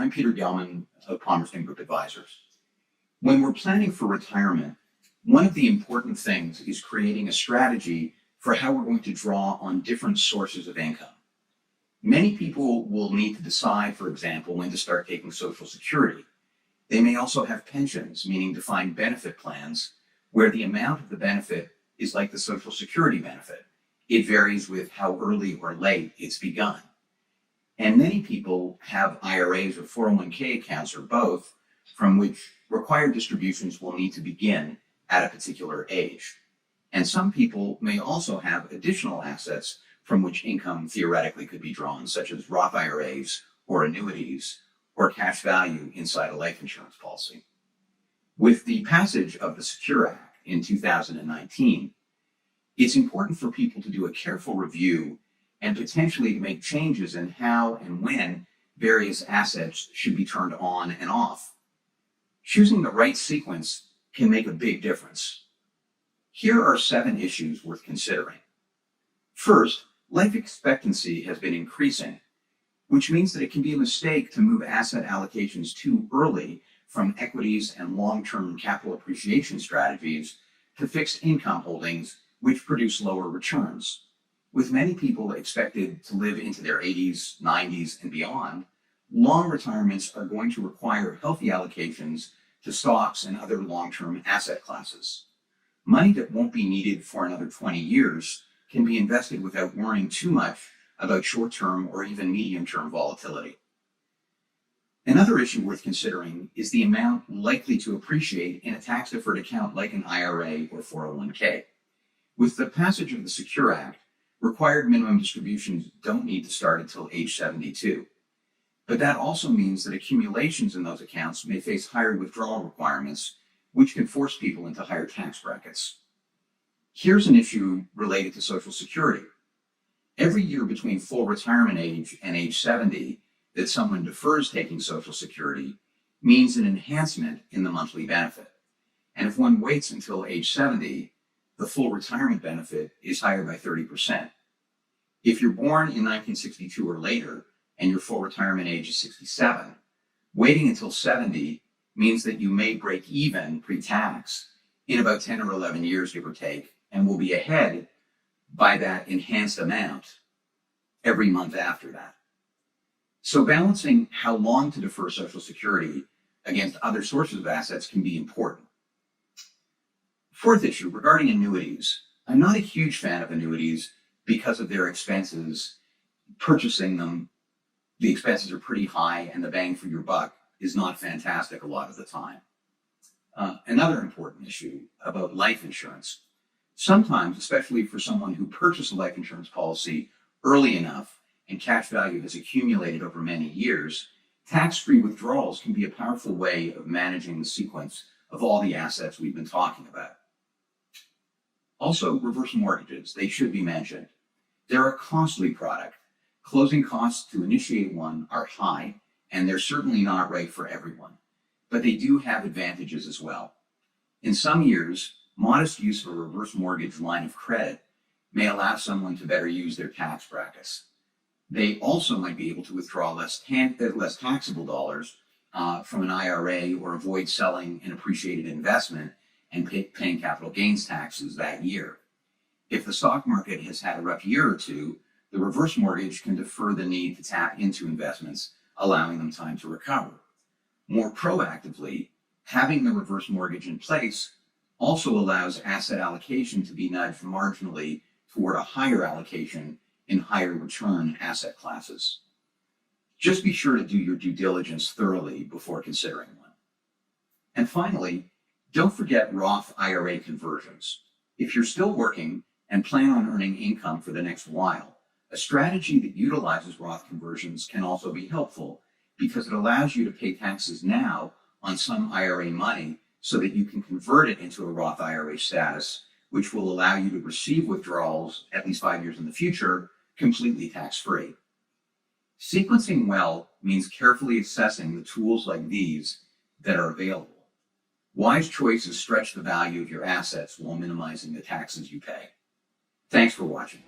I'm Peter Gelman of Palmerston Group Advisors. When we're planning for retirement, one of the important things is creating a strategy for how we're going to draw on different sources of income. Many people will need to decide, for example, when to start taking Social Security. They may also have pensions, meaning defined benefit plans, where the amount of the benefit is like the Social Security benefit. It varies with how early or late it's begun. And many people have IRAs or 401k accounts or both, from which required distributions will need to begin at a particular age. And some people may also have additional assets from which income theoretically could be drawn, such as Roth IRAs or annuities or cash value inside a life insurance policy. With the passage of the Secure Act in 2019, it's important for people to do a careful review and potentially to make changes in how and when various assets should be turned on and off. Choosing the right sequence can make a big difference. Here are 7 issues worth considering. First, life expectancy has been increasing, which means that it can be a mistake to move asset allocations too early from equities and long-term capital appreciation strategies to fixed income holdings, which produce lower returns. With many people expected to live into their 80s, 90s, and beyond, long retirements are going to require healthy allocations to stocks and other long-term asset classes. Money that won't be needed for another 20 years can be invested without worrying too much about short-term or even medium-term volatility. Another issue worth considering is the amount likely to appreciate in a tax-deferred account like an IRA or 401k. With the passage of the Secure Act, required minimum distributions don't need to start until age 72. But that also means that accumulations in those accounts may face higher withdrawal requirements, which can force people into higher tax brackets. Here's an issue related to Social Security. Every year between full retirement age and age 70 that someone defers taking Social Security means an enhancement in the monthly benefit. And if one waits until age 70, the full retirement benefit is higher by 30%. If you're born in 1962 or later and your full retirement age is 67, waiting until 70 means that you may break even pre-tax in about 10 or 11 years, give or take, and will be ahead by that enhanced amount every month after that. So balancing how long to defer Social Security against other sources of assets can be important. Fourth issue, regarding annuities. I'm not a huge fan of annuities because of their expenses. Purchasing them, the expenses are pretty high and the bang for your buck is not fantastic a lot of the time. Another important issue about life insurance. Sometimes, especially for someone who purchased a life insurance policy early enough and cash value has accumulated over many years, tax-free withdrawals can be a powerful way of managing the sequence of all the assets we've been talking about. Also, reverse mortgages, they should be mentioned. They're a costly product. Closing costs to initiate one are high, and they're certainly not right for everyone. But they do have advantages as well. In some years, modest use of a reverse mortgage line of credit may allow someone to better use their tax brackets. They also might be able to withdraw less taxable dollars from an IRA or avoid selling an appreciated investment and paying capital gains taxes that year. If the stock market has had a rough year or two, the reverse mortgage can defer the need to tap into investments, allowing them time to recover. More proactively, having the reverse mortgage in place also allows asset allocation to be nudged marginally toward a higher allocation in higher return asset classes. Just be sure to do your due diligence thoroughly before considering one. And finally, don't forget Roth IRA conversions. If you're still working and plan on earning income for the next while, a strategy that utilizes Roth conversions can also be helpful because it allows you to pay taxes now on some IRA money so that you can convert it into a Roth IRA status, which will allow you to receive withdrawals at least 5 years in the future, completely tax-free. Sequencing well means carefully assessing the tools like these that are available. Wise choices stretch the value of your assets while minimizing the taxes you pay. Thanks for watching.